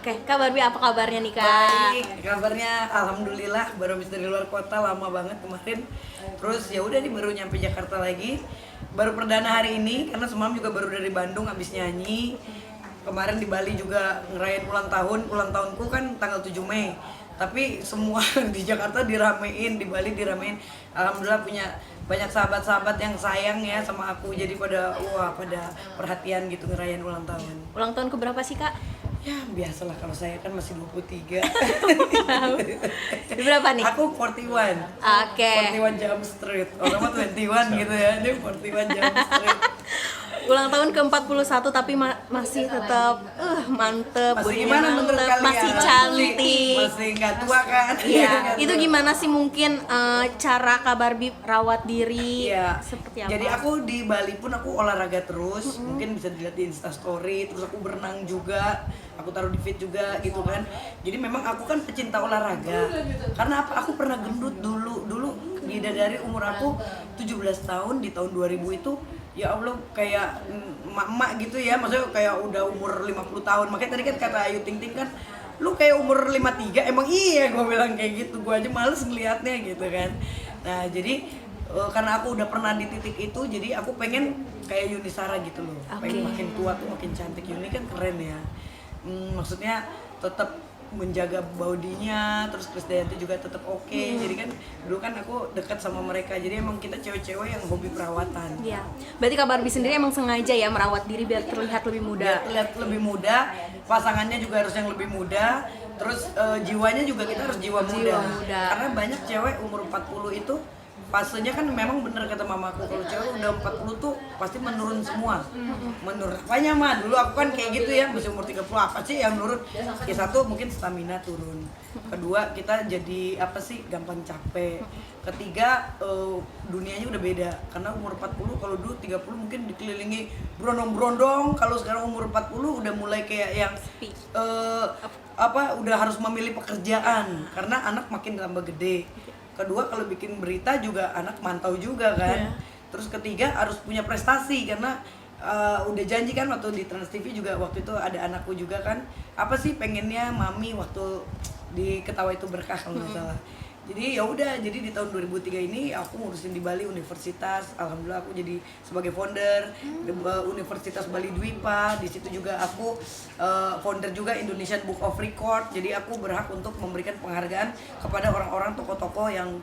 Oke, Kak Barbie apa kabarnya nih Kak? Baik, kabarnya alhamdulillah baru habis dari luar kota lama banget kemarin. Terus ya udah nih baru nyampe Jakarta lagi. Baru perdana hari ini karena semalam juga baru dari Bandung habis nyanyi. Kemarin di Bali juga ngerayain ulang tahun. Ulang tahunku kan tanggal 7 Mei. Tapi semua di Jakarta diramein, di Bali diramein. Alhamdulillah punya banyak sahabat-sahabat yang sayang ya sama aku. Jadi pada perhatian gitu ngerayain ulang tahun. Ulang tahun keberapa sih Kak? Ya biasalah, kalau saya kan masih 23. Berapa nih? Aku 41. Oke. 41 Jump Street. Orang mah 21 gitu ya. Dia 41 Jump Street. Ulang tahun ke-41 tapi masih tetap mantep, Masih bodinya gimana menurut mantep, kalian? masih cantik. Masih nggak tua kan? Iya, Nggak itu tua. gimana sih mungkin cara Kak Barbie rawat diri? Iya. Seperti apa? Jadi aku di Bali pun aku olahraga terus. Mungkin bisa dilihat di Insta Story. Terus aku berenang juga. Aku taruh di feed juga gitu kan. Jadi memang aku kan pecinta olahraga. Karena apa? Aku pernah gendut dulu dari umur aku 17 tahun di tahun 2000 itu. Ya Allah, kayak emak-emak gitu ya, maksudnya kayak udah umur 50 tahun. Makanya tadi kan kata Ayu Ting Ting kan, lu kayak umur 53, emang iya gue bilang kayak gitu. Gue aja males ngeliatnya gitu kan. Nah jadi karena aku udah pernah di titik itu, jadi aku pengen kayak Yuni Shara gitu loh. Pengen makin tua tuh makin cantik. Yuni kan keren ya. Maksudnya tetap menjaga bodinya, terus Krisdayanti juga tetap oke. Jadi kan dulu kan aku dekat sama mereka, jadi emang kita cewek-cewek yang hobi perawatan. Iya. Berarti Kak Barbie sendiri emang sengaja ya merawat diri biar terlihat lebih muda. Biar terlihat lebih muda, pasangannya juga harus yang lebih muda, terus jiwanya juga kita harus jiwa muda. Karena banyak cewek umur 40 itu fasenya kan memang bener kata mamaku, kalau cewek udah 40 tuh pasti menurun semua. Menurun apanya mah? Dulu aku kan kayak gitu ya, masih umur 30 apa sih yang nurun? Ya satu mungkin stamina turun. Kedua kita jadi apa sih? Gampang capek. Ketiga dunianya udah beda. Karena umur 40 kalau dulu 30 mungkin dikelilingi berondong-berondong, kalau sekarang umur 40 udah mulai kayak yang udah harus memilih pekerjaan karena anak makin tambah gede. Kedua kalau bikin berita juga anak mantau juga kan. Terus ketiga harus punya prestasi karena udah janji kan waktu di Trans TV juga waktu itu ada anakku juga kan. Apa sih pengennya mami waktu di Ketawa Itu Berkah kalau nggak salah. Jadi ya udah, jadi di tahun 2003 ini aku ngurusin di Bali universitas. Alhamdulillah aku jadi sebagai founder Universitas Bali Dwipa. Di situ juga aku founder juga Indonesian Book of Record. Jadi aku berhak untuk memberikan penghargaan kepada orang-orang tokoh-tokoh yang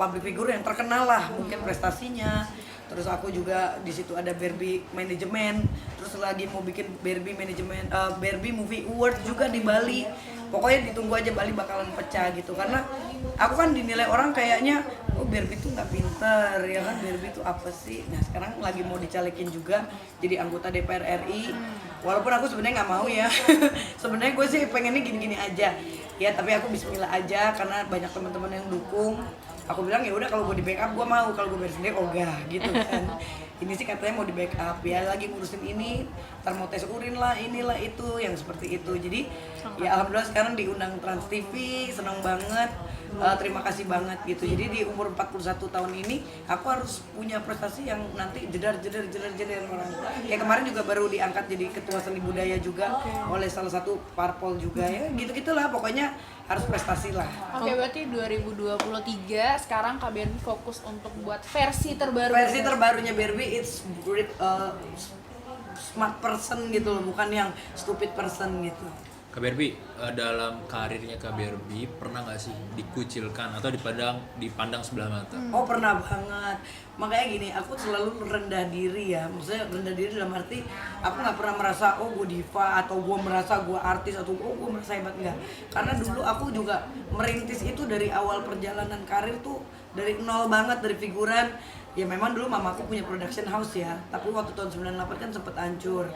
public figure yang terkenal lah, mungkin prestasinya. Terus aku juga di situ ada Barbie Management. Terus lagi mau bikin Barbie Management, Barbie Movie Award juga di Bali. Pokoknya ditunggu aja, Bali bakalan pecah gitu. Karena aku kan dinilai orang kayaknya, oh Barbie tuh nggak pinter ya kan, Barbie tuh apa sih. Nah sekarang lagi mau dicalekin juga jadi anggota DPR RI. Walaupun aku sebenarnya nggak mau ya. Sebenarnya gue sih pengennya gini-gini aja ya, tapi aku bismillah aja karena banyak teman-teman yang dukung. Aku bilang ya udah, kalau gue di backup gue mau, kalau gue bayar sendiri ogah gitu kan. Ini sih katanya mau di backup ya, lagi ngurusin ini, ntar mau tes urin lah, inilah itu, yang seperti itu. Jadi ya alhamdulillah sekarang diundang Trans TV, senang banget. Terima kasih banget gitu. Jadi di umur 41 tahun ini aku harus punya prestasi yang nanti jedar orang. Kayak kemarin juga baru diangkat jadi ketua seni budaya juga oleh salah satu parpol juga ya. Gitu-gitulah pokoknya harus prestasi lah. Oke, berarti 2023 sekarang Kak Barbie fokus untuk buat versi terbaru. Versi terbarunya Barbie it's great smart person gitu loh, bukan yang stupid person gitu. Kak Barbie, dalam karirnya Kak Barbie pernah nggak sih dikucilkan atau dipandang sebelah mata? Oh pernah banget. Makanya gini, aku selalu rendah diri ya. Maksudnya rendah diri dalam arti aku nggak pernah merasa oh gue diva atau gue merasa gue artis atau oh gue merasa hebat, enggak. Karena dulu aku juga merintis itu dari awal perjalanan karir tuh dari nol banget, dari figuran. Ya memang dulu mamaku punya production house ya, tapi waktu tahun 98 kan sempet hancur.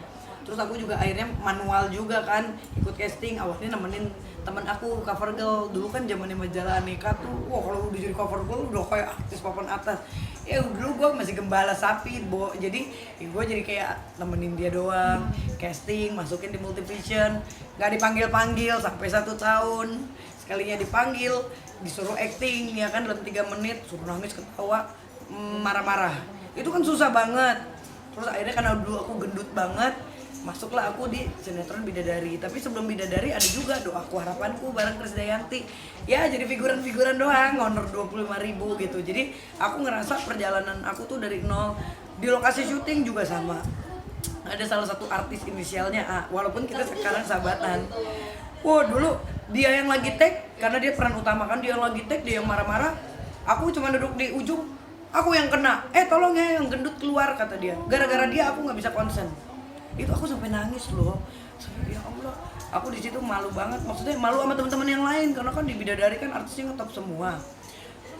Terus aku juga akhirnya manual juga kan, ikut casting. Awalnya nemenin temen aku cover girl. Dulu kan zamannya majalah Aneka tuh, wah kalau udah jadi cover girl udah kayak artis papan atas. Ya dulu gue masih gembala sapi, jadi ya gue jadi kayak nemenin dia doang, casting, masukin di Multivision. Gak dipanggil-panggil sampai 1 tahun. Sekalinya dipanggil, disuruh acting ya kan dalam 3 menit, suruh nangis, ketawa, marah-marah. Itu kan susah banget. Terus akhirnya karena dulu aku gendut banget, masuklah aku di sinetron Bidadari. Tapi sebelum Bidadari ada juga Doaku Harapanku bareng Krisdayanti. Ya jadi figuran-figuran doang, honor 25.000 gitu. Jadi aku ngerasa perjalanan aku tuh dari nol. Di lokasi syuting juga sama. Ada salah satu artis inisialnya A, walaupun kita sekarang sahabatan. Wow, dulu dia yang lagi take, karena dia peran utama kan, dia yang lagi take, dia yang marah-marah. Aku cuma duduk di ujung, aku yang kena. Tolong ya, yang gendut keluar, kata dia. Gara-gara dia aku nggak bisa konsen. Itu aku sampai nangis loh. Ya Allah, aku di situ malu banget. Maksudnya malu sama teman-teman yang lain, karena kan di Bidadari kan artisnya ngetop semua.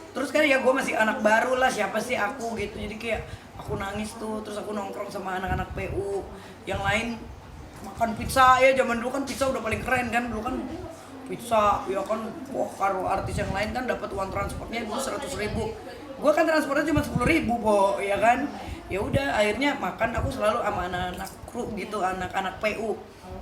Terus kan ya gue masih anak baru lah, siapa sih aku gitu. Jadi kayak aku nangis tuh, terus aku nongkrong sama anak-anak PU yang lain makan pizza. Ya zaman dulu kan pizza udah paling keren kan, dulu kan pizza ya kan. Wah, kalau artis yang lain kan dapat uang transportnya dulu 100.000. Gue kan transportnya cuma 10.000, Bo, ya kan. Ya udah akhirnya makan aku selalu sama anak-anak kru gitu, anak-anak PU.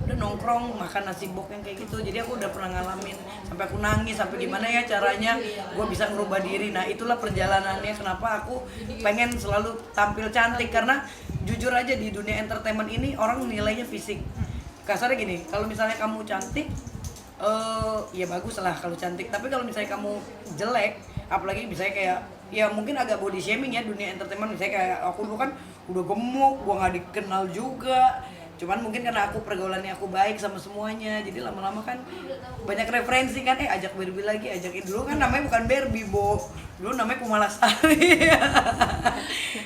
Udah nongkrong makan nasi bok yang kayak gitu. Jadi aku udah pernah ngalamin sampai aku nangis, sampai gimana ya caranya gue bisa ngerubah diri. Nah itulah perjalanannya kenapa aku pengen selalu tampil cantik, karena jujur aja di dunia entertainment ini orang nilainya fisik. Kasarnya gini, kalau misalnya kamu cantik ya bagus lah kalau cantik, tapi kalau misalnya kamu jelek, apalagi misalnya kayak ya mungkin agak body shaming ya dunia entertainment. Misalnya kayak aku dulu kan udah gemuk, gua nggak dikenal juga. Cuman mungkin karena aku pergaulannya aku baik sama semuanya, jadi lama-lama kan banyak referensi kan, ajak Barbie lagi, ajakin. Dulu kan namanya bukan Barbie, Bo, dulu namanya Kumalasari.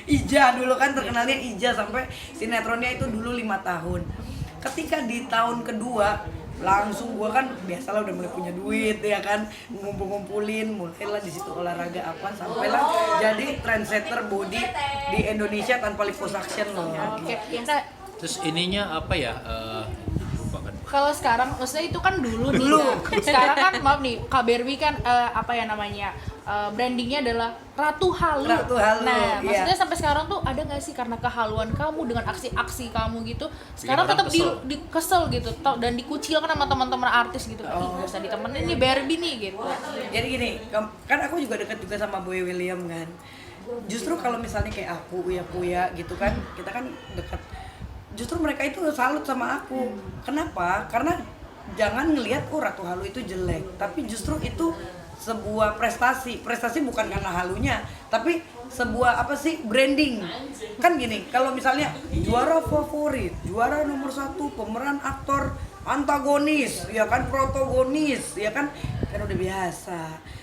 Ija dulu kan terkenalnya Ija, sampai sinetronnya itu dulu 5 tahun. Ketika di tahun kedua langsung gua kan biasalah udah mulai punya duit ya kan, ngumpul-ngumpulin, mulailah di situ olahraga apa, sampailah jadi trendsetter body di Indonesia tanpa liposuction loh. Oke, Terus ininya apa ya? Lupa kan. kalau sekarang maksudnya itu kan dulu nih. Sekarang kan maaf nih, Kak Barbie kan apa ya namanya? Brandingnya adalah Ratu Halu. Ratu Halu, Nah, iya. maksudnya sampai sekarang tuh ada nggak sih karena kehaluan kamu dengan aksi-aksi kamu gitu, sekarang orang tetap kesel. kesel gitu, dan dikucilkan sama teman-teman artis gitu. Ih, nggak usah ditemenin nih Barbie nih gitu. Jadi gini, kan aku juga dekat juga sama Boy William kan. Justru kalau misalnya kayak aku, Uya gitu kan, kita kan dekat. Justru mereka itu salut sama aku. Kenapa? Karena jangan ngelihat Ratu Halu itu jelek, tapi justru itu sebuah prestasi. Prestasi bukan karena halunya, tapi sebuah apa sih, branding. Kan gini, kalau misalnya juara favorit, juara nomor 1, pemeran aktor antagonis, ya kan, protagonis, ya kan udah biasa.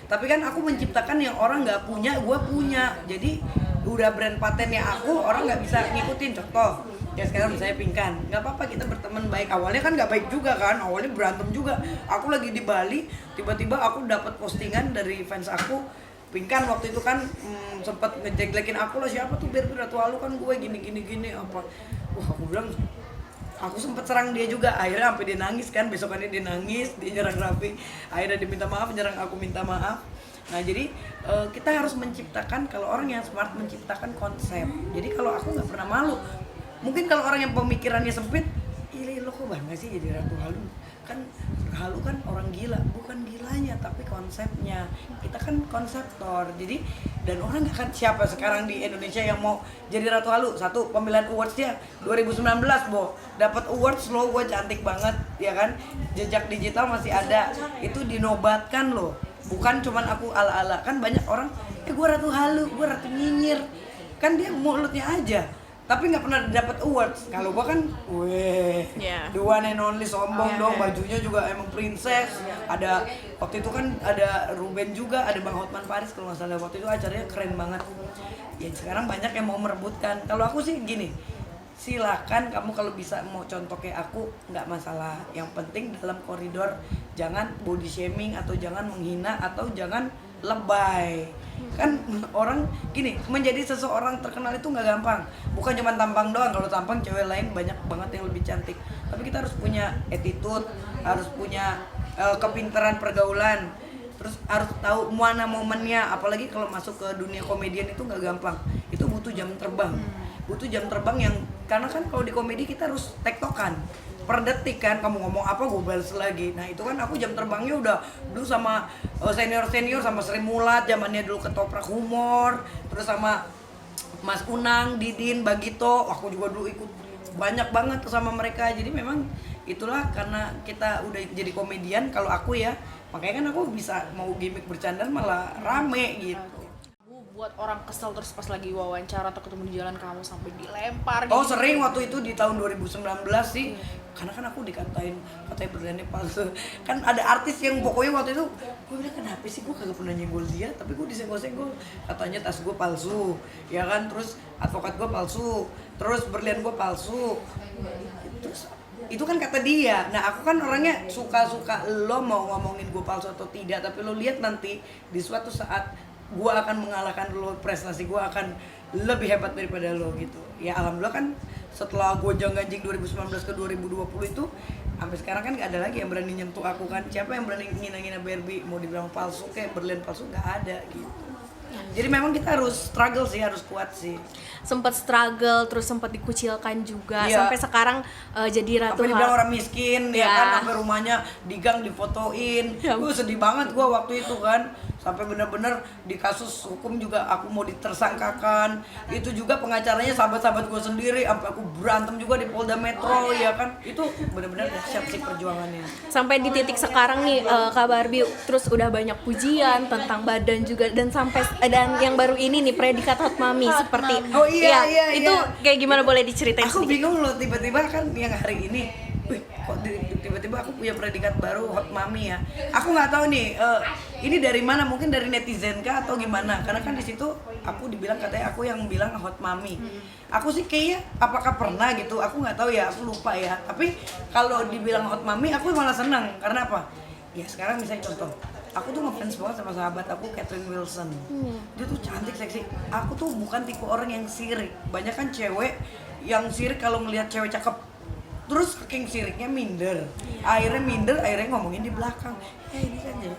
Tapi kan aku menciptakan yang orang nggak punya, gue punya. Jadi udah brand patennya aku, orang nggak bisa ngikutin. Contoh, ya sekarang misalnya Pinkan, nggak apa-apa kita berteman baik. Awalnya kan nggak baik juga kan, awalnya berantem juga. Aku lagi di Bali, tiba-tiba aku dapat postingan dari fans aku. Pinkan waktu itu kan sempat ngejek-jekin aku lah, siapa tuh Barbie Ratu Halu kan gue gini apa. Wah, aku bilang aku sempat serang dia juga, akhirnya sampai dia nangis kan, besokannya dia nangis, dia nyerang Raffi, akhirnya dia minta maaf, nyerang aku minta maaf. Nah jadi kita harus menciptakan, kalau orang yang smart menciptakan konsep. Jadi kalau aku nggak pernah malu. Mungkin kalau orang yang pemikirannya sempit, ih lo kok bangga sih jadi Ratu Halu? Kan Halu kan orang gila, bukan gilanya tapi konsepnya. Kita kan konseptor, jadi dan orang nggak kan, siapa sekarang di Indonesia yang mau jadi Ratu Halu? Satu, pemilihan awards-nya 2019, Bo, dapat awards lo, gue cantik banget, ya kan, jejak digital masih ada, itu dinobatkan loh, bukan cuman aku ala-ala. Kan banyak orang, gue Ratu Halu, gue Ratu Nyinyir, kan dia mulutnya aja, tapi nggak pernah dapat awards. Kalau gua kan, the one and only, sombong dong, bajunya juga emang princess. Ada waktu itu kan ada Ruben juga, ada Bang Hotman Paris kalau nggak salah, waktu itu acaranya keren banget. Ya sekarang banyak yang mau merebutkan. Kalau aku sih gini, silakan kamu kalau bisa mau contoh kayak aku, nggak masalah. Yang penting dalam koridor, jangan body shaming atau jangan menghina atau jangan lebay. Kan orang gini, menjadi seseorang terkenal itu nggak gampang, bukan cuma tampang doang. Kalau tampang cewek lain banyak banget yang lebih cantik, tapi kita harus punya attitude, harus punya kepintaran pergaulan, terus harus tahu mana momennya. Apalagi kalau masuk ke dunia komedian itu nggak gampang, itu butuh jam terbang, yang karena kan kalau di komedi kita harus tektokan per detik kan, kamu ngomong apa gue balas lagi. Nah itu kan aku jam terbangnya udah dulu sama senior sama Sri Mulat, zamannya dulu ketoprak humor, terus sama Mas Unang, Didin, Bagito, aku juga dulu ikut banyak banget sama mereka. Jadi memang itulah karena kita udah jadi komedian, kalau aku ya, makanya kan aku bisa mau gimmick bercanda malah rame gitu. Buat orang kesel terus pas lagi wawancara atau ketemu di jalan kamu sampai dilempar Oh gitu. sering waktu itu di tahun 2019 sih, karena kan aku katanya berani palsu. Kan ada artis yang pokoknya waktu itu gue bilang kenapa sih gue kagak pernah nyenggol dia, tapi gue disenggol-senggol, katanya tas gue palsu, ya kan, terus advokat gue palsu, terus berlian gue palsu, terus itu kan kata dia. Nah aku kan orangnya suka-suka lo mau ngomongin gue palsu atau tidak, tapi lo lihat nanti di suatu saat gue akan mengalahkan lo, prestasi gue akan lebih hebat daripada lo gitu. Ya alhamdulillah kan setelah gue ganjing 2019 ke 2020 itu sampai sekarang kan gak ada lagi yang berani nyentuh aku kan. Siapa yang berani ngina-ngina Barbie, mau dibilang palsu kayak berlian palsu, gak ada gitu. Jadi memang kita harus struggle sih, harus kuat sih. Sempat struggle, terus sempat dikucilkan juga, Iya. sampai sekarang jadi ratu Sampai dibilang orang miskin, ya Ya. kan, sampai rumahnya di gang difotoin. Ya. Gue sedih banget gue waktu itu kan. Sampai bener-bener di kasus hukum juga aku mau ditersangkakan. Itu juga pengacaranya sahabat-sahabat gue sendiri, sampai aku berantem juga di Polda Metro, ya kan. Itu bener-bener dahsyat sih perjuangannya. Sampai di titik sekarang nih Kak Barbie, terus udah banyak pujian tentang badan juga, dan sampai dan yang baru ini nih predikat hot mami seperti Oh iya, ya, iya, itu iya. kayak gimana, boleh diceritain Aku sedikit? bingung loh, tiba-tiba kan yang hari ini, wih kok tiba-tiba aku punya predikat baru hot mami ya. Aku nggak tahu nih, ini dari mana, mungkin dari netizen kah atau gimana? Karena kan di situ aku dibilang, katanya aku yang bilang hot mami. Aku sih kayaknya apakah pernah gitu, aku nggak tahu ya, aku lupa ya. Tapi kalau dibilang hot mami, aku malah senang. Karena apa? Ya sekarang misalnya contoh, aku tuh ngefans banget sama sahabat aku, Catherine Wilson. Dia tuh cantik, seksi. Aku tuh bukan tipe orang yang sirik. Banyak kan cewek yang sirik kalau ngelihat cewek cakep, terus saking siriknya minder. Akhirnya ngomongin di belakang. Ini kan jadi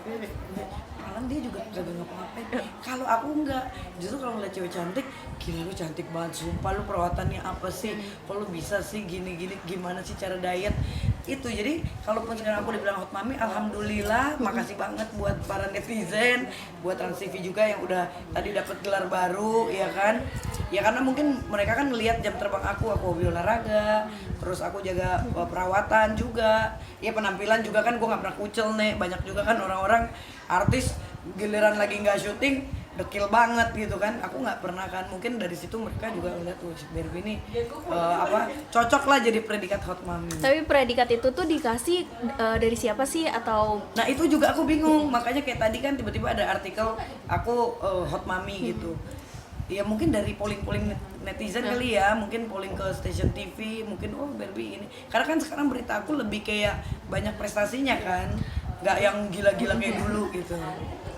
malam dia juga kagak ngapa-ngapain. Kalau aku enggak, justru kalau ngeliat cewek cantik, gila lu cantik banget, sumpah lu perawatannya apa sih? Kok lu bisa sih gini-gini, gimana sih cara diet? Itu jadi kalaupun sekarang aku dibilang hot mami, alhamdulillah, makasih banget buat para netizen, buat Trans TV juga yang udah tadi dapat gelar baru, ya kan? Ya karena mungkin mereka kan ngelihat jam terbang aku hobi olahraga, terus aku jaga perawatan juga, ya penampilan juga kan gue nggak pernah kucel nih. Banyak juga kan orang-orang artis giliran lagi nggak syuting dekil banget gitu kan, aku nggak pernah kan. Mungkin dari situ mereka juga ngeliat tuh Barbie ini cocok lah jadi predikat hot mami. Tapi predikat itu tuh dikasih dari siapa sih, atau Nah itu juga aku bingung, makanya kayak tadi kan tiba-tiba ada artikel aku hot mami gitu. Ya mungkin dari polling netizen kali ya, mungkin polling ke stasiun TV, mungkin oh Barbie ini. Karena kan sekarang berita aku lebih kayak banyak prestasinya kan, nggak yang gila-gila kayak dulu gitu.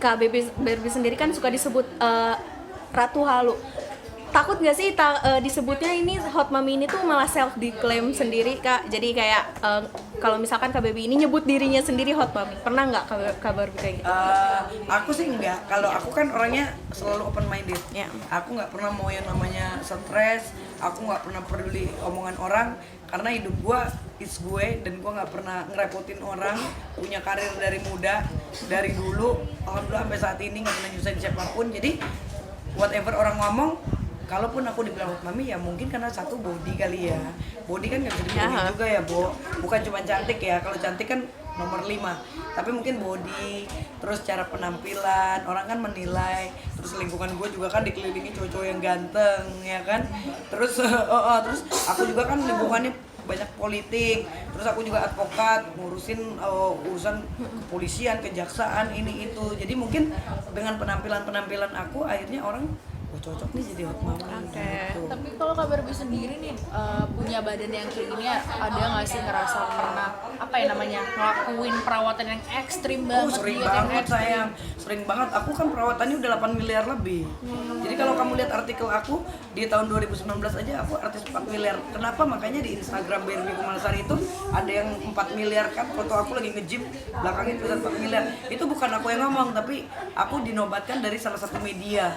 Kak Barbie sendiri kan suka disebut Ratu Halu. Takut nggak sih disebutnya ini hot mami ini tuh malah self declaim sendiri Kak? Jadi kayak kalau misalkan Kak Barbie ini nyebut dirinya sendiri hot mami, pernah nggak Kak Barbie kayak gitu? Aku sih enggak. Kalau aku kan orangnya selalu open minded. Ya. Aku nggak pernah mau yang namanya stres. Aku nggak pernah peduli omongan orang, karena hidup gua is gue, dan gua nggak pernah ngerepotin orang. Punya karir dari muda, dari dulu, alhamdulillah sampai saat ini nggak pernah nyusahin siapapun. Jadi whatever orang ngomong, kalaupun aku dibilang hot mami ya mungkin karena satu body kali ya. Body kan nggak bisa dibohongin juga ya, Bo. Bukan cuma cantik ya. Kalau cantik kan nomor 5. Tapi mungkin body, terus cara penampilan, orang kan menilai. Terus lingkungan gue juga kan dikelilingi cowok-cowok yang ganteng, ya kan. Terus terus aku juga kan lingkungannya banyak politik. Terus aku juga advokat, ngurusin urusan kepolisian, kejaksaan, ini itu. Jadi mungkin dengan penampilan aku akhirnya orang cocok nih jadi hot mama. Gitu. Tapi kalau Kak Barbie sendiri nih punya badan yang kayak gini, ada nggak sih ngerasa pernah apa ya namanya ngelakuin perawatan yang ekstrim banget? Sering diet yang banget ekstrim? sayang, sering banget. Aku kan perawatannya udah 8 miliar lebih. Jadi kalau kamu lihat artikel aku di tahun 2019 aja aku artis 4 miliar. Kenapa? Makanya di Instagram Barbie Kumalasari itu ada yang 4 miliar kan, foto aku lagi nge-gym, belakangnya tulisan 4 miliar. Itu bukan aku yang ngomong, tapi aku dinobatkan dari salah satu media.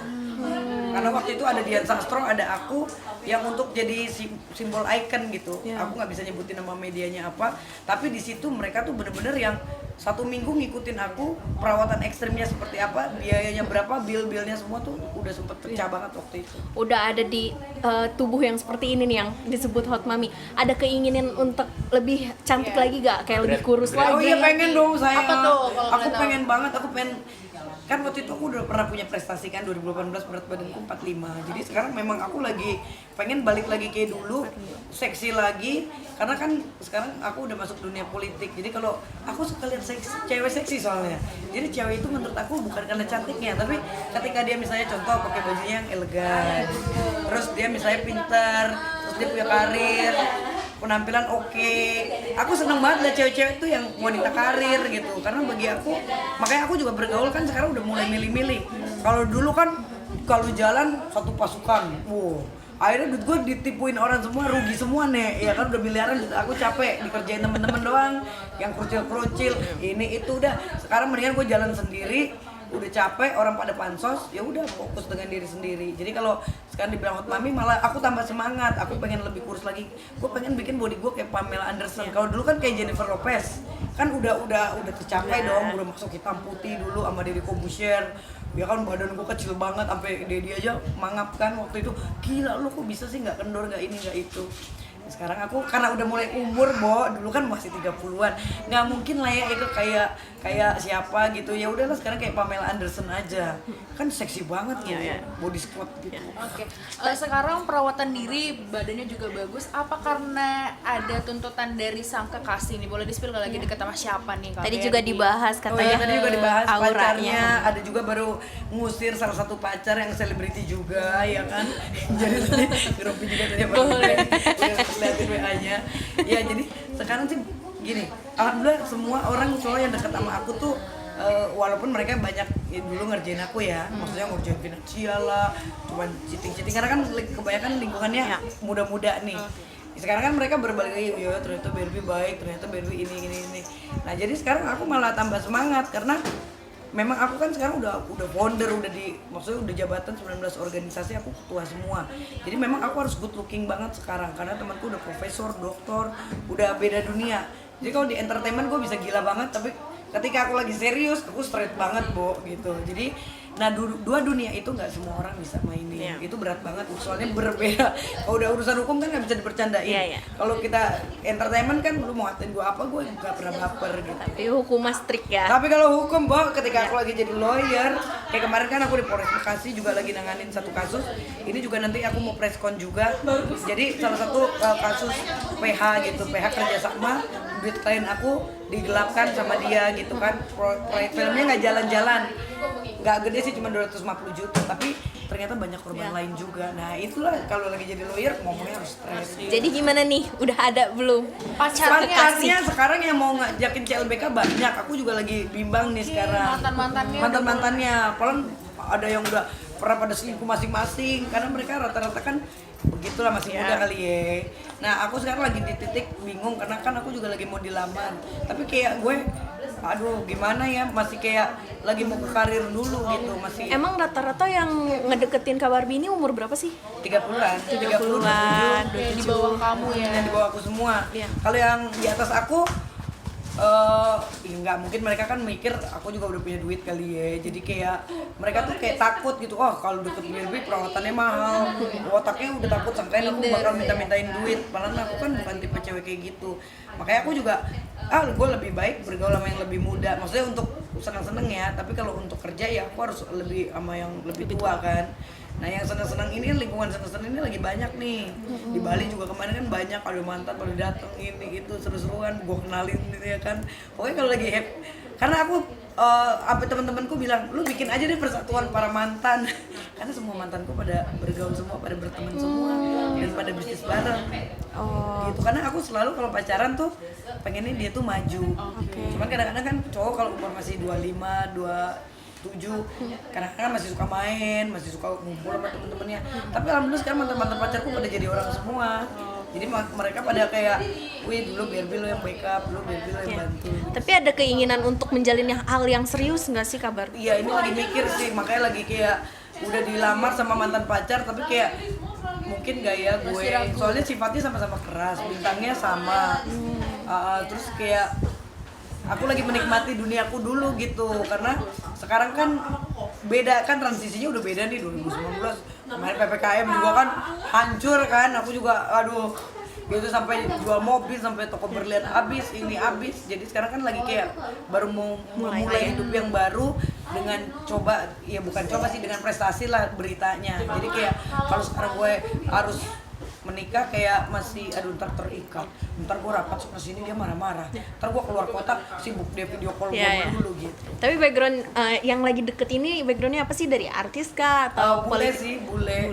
Karena waktu itu ada Dian Sastro, ada aku yang untuk jadi simbol icon gitu. Aku nggak bisa nyebutin nama medianya apa, tapi di situ mereka tuh bener-bener yang 1 minggu ngikutin aku perawatan ekstrimnya seperti apa, biayanya berapa, bill-billnya semua tuh udah sempet pecah banget waktu itu. Udah ada di tubuh yang seperti ini nih yang disebut hot mami. Ada keinginan untuk lebih cantik lagi gak? Kayak lebih kurus Oh lagi? iya pengen dong saya. Apa tuh, kalau Aku boleh tahu? pengen banget, aku pengen. Kan waktu itu aku udah pernah punya prestasi kan 2018 berat badanku 45. Jadi sekarang memang aku lagi pengen balik lagi kayak dulu, seksi lagi. Karena kan sekarang aku udah masuk dunia politik. Jadi kalau aku suka lihat cewek seksi soalnya. Jadi cewek itu menurut aku bukan karena cantiknya, tapi ketika dia misalnya contoh pakai bajunya yang elegan, terus dia misalnya pintar, terus dia punya karir, penampilan oke. Aku seneng banget liat cewek-cewek tuh yang wanita karir gitu. Karena bagi aku, makanya aku juga bergaul kan sekarang udah mulai milih-milih. Kalau dulu kan kalau jalan satu pasukan, wow. Akhirnya duit gue ditipuin orang semua, rugi semua nih. Ya kan udah miliaran, aku capek dikerjain temen-temen doang, yang kerucil-kerucil, ini itu udah. Sekarang mendingan gue jalan sendiri. Udah capek orang pada pansos, ya udah fokus dengan diri sendiri. Jadi kalau sekarang dibilang hot mami malah aku tambah semangat. Aku pengen lebih kurus lagi. Gue pengen bikin body gue kayak Pamela Anderson. Kalau dulu kan kayak Jennifer Lopez, kan udah tercapai dong. Udah masuk hitam putih dulu sama Deddy Corbuzier. Ya kan badan gue kecil banget, sampai Deddy aja mangap kan waktu itu. Gila lu kok bisa sih nggak kendor, nggak ini nggak itu. Sekarang aku karena udah mulai umur, dulu kan masih 30-an, nggak mungkin lah ya itu kayak siapa gitu. Ya udahlah sekarang kayak Pamela Anderson aja, kan seksi banget tuh, body squat gitu. Oke. Sekarang perawatan diri badannya juga bagus. Apa karena ada tuntutan dari sang kekasih nih? Boleh di-spill nggak lagi deket sama siapa nih? Kak Tadi Berry? juga dibahas Oh katanya. iya, tadi juga dibahas auranya. pacarnya, ada juga baru ngusir salah satu pacar yang selebriti juga, ya kan. Jadi tadi Robi juga tadi liatin WA-nya. Ya jadi sekarang sih gini, alhamdulillah semua orang soalnya yang dekat sama aku tuh walaupun mereka banyak dulu ngerjain aku ya, maksudnya ngerjain finansial lah, cuman cheating karena kan kebanyakan lingkungannya muda-muda nih. Sekarang kan mereka berbalik lagi, ya ternyata Barbie baik, ternyata Barbie ini. Nah jadi sekarang aku malah tambah semangat karena memang aku kan sekarang udah founder, maksudnya udah jabatan 19 organisasi, aku ketua semua. Jadi memang aku harus good looking banget sekarang karena temanku udah profesor, doktor, udah beda dunia. Jadi kalau di entertainment gue bisa gila banget, tapi ketika aku lagi serius aku straight banget gitu. Jadi dua dunia itu nggak semua orang bisa mainin. Itu berat banget soalnya berbeda. Kalau udah urusan hukum kan nggak bisa dibercandain. Kalau kita entertainment kan lu mau ngatain gue apa, gue nggak pernah baper gitu. Tapi hukumnya strict ya. Tapi kalau hukum, ketika aku lagi jadi lawyer, kayak kemarin kan aku di Polres Bekasi juga lagi nanganin satu kasus. Ini juga nanti aku mau preskon juga. Jadi salah satu kasus PH gitu, PH kerjasama, duit klien aku digelapkan sama dia gitu kan. Proyek filmnya nggak jalan-jalan, nggak gede sih, cuma 250 juta, tapi ternyata banyak korban lain juga. Nah itulah kalau lagi jadi lawyer ngomongnya harus stres. Jadi gimana nih? Udah ada belum pacar kekasih? Pacarnya sekarang yang mau ngajakin CLBK banyak. Aku juga lagi bimbang nih sekarang. Mantan-mantannya. Padahal ada yang udah pernah pada selingkuh masing-masing. Karena mereka rata-rata kan begitulah, masih muda kali ya. Nah aku sekarang lagi di titik bingung karena kan aku juga lagi mau dilamar. Tapi kayak gue, aduh gimana ya, masih kayak lagi mau ke karir dulu gitu. Masih. Emang rata-rata yang ngedeketin Kak Barbie ini umur berapa sih? 30-an, 30-an, 27. Di bawah kamu ya. Yang di bawah aku semua. Kalau yang di atas aku nggak mungkin, mereka kan mikir aku juga udah punya duit kali ya, jadi kayak mereka tuh kayak takut gitu, kalau deket Barbie perawatannya mahal, otaknya udah takut sangkain aku bakal mintain duit, padahal aku kan bukan tipe cewek kayak gitu. Makanya aku juga gue lebih baik bergaul sama yang lebih muda, maksudnya untuk seneng-seneng ya, tapi kalau untuk kerja ya aku harus lebih sama yang lebih tua kan. Nah yang seneng-seneng ini, lingkungan seneng-seneng ini lagi banyak nih. Di Bali juga kemarin kan banyak, ada mantan pada dateng ini itu seru-seruan, gue kenalin gitu ya kan. Pokoknya kalau lagi happy, karena aku apa teman-temanku bilang, lu bikin aja deh persatuan para mantan. Karena semua mantanku pada bergaul semua, pada berteman semua, dan pada bisnis bareng. Gitu, karena aku selalu kalau pacaran tuh pengennya dia tuh maju. Cuman kadang-kadang kan cowok kalau umur masih 25, 27, kadang-kadang masih suka main, masih suka ngumpul sama temen-temennya. Tapi alhamdulillah sekarang mantan-mantan pacarku pada jadi orang semua. Jadi mereka pada kayak, wih dulu Barbie lo yang backup, dulu Barbie lo yang bantu. Tapi ada keinginan untuk menjalin hal yang serius nggak sih Kak Barbie? Iya, ini lagi mikir sih, makanya lagi kayak udah dilamar sama mantan pacar tapi kayak mungkin gak ya gue, soalnya sifatnya sama-sama keras, bintangnya sama. Terus kayak aku lagi menikmati duniaku dulu gitu, karena sekarang kan beda kan, transisinya udah beda nih. 2019 kemarin PPKM juga kan hancur kan, aku juga aduh gitu, sampai jual mobil, sampai toko berlian habis, ini habis. Jadi sekarang kan lagi kayak baru mau mulai hidup yang baru dengan coba, ya bukan coba sih, dengan prestasi lah beritanya. Jadi kayak kalau sekarang gue harus menikah kayak masih aduh ntar terikat, ntar gue rapat ke sini dia marah-marah, ntar gue keluar kota sibuk dia video call gue dulu gitu. Tapi background yang lagi deket ini backgroundnya apa sih, dari artis kah atau bule sih, bule.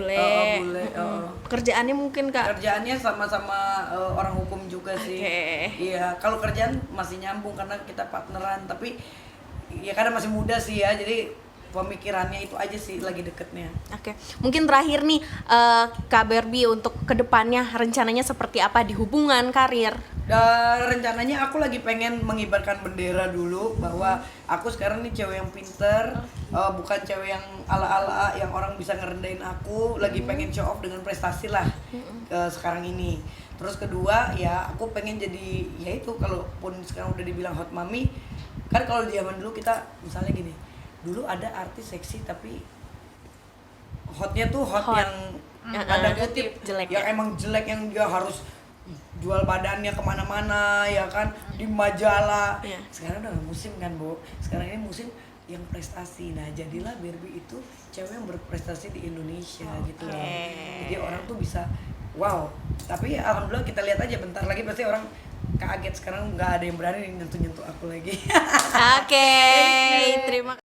Kerjaannya mungkin kak? Kerjaannya sama-sama orang hukum juga sih. Iya, kalau kerjaan masih nyambung karena kita partneran, tapi ya karena masih muda sih ya, jadi pemikirannya itu aja sih lagi deketnya. Oke, mungkin terakhir nih Kak Barbie, untuk kedepannya rencananya seperti apa di hubungan karir? Dan rencananya aku lagi pengen mengibarkan bendera dulu bahwa aku sekarang nih cewek yang pinter, bukan cewek yang ala-ala yang orang bisa ngerendahin aku. Lagi pengen show off dengan prestasi lah sekarang ini. Terus kedua ya aku pengen jadi, ya itu kalaupun sekarang udah dibilang hot mami, kan kalau di zaman dulu kita misalnya gini, dulu ada artis seksi tapi hotnya tuh hot. Yang ada kutip jelek, yang emang jelek, yang dia harus jual badannya kemana-mana ya kan, di majalah. Sekarang udah gak musim kan Bu, sekarang ini musim yang prestasi. Nah jadilah Barbie itu cewek yang berprestasi di Indonesia gitu loh. Jadi orang tuh bisa wow. Tapi alhamdulillah kita lihat aja, bentar lagi pasti orang kaget. Sekarang nggak ada yang berani nyentuh-nyentuh aku lagi. Oke, terima kasih.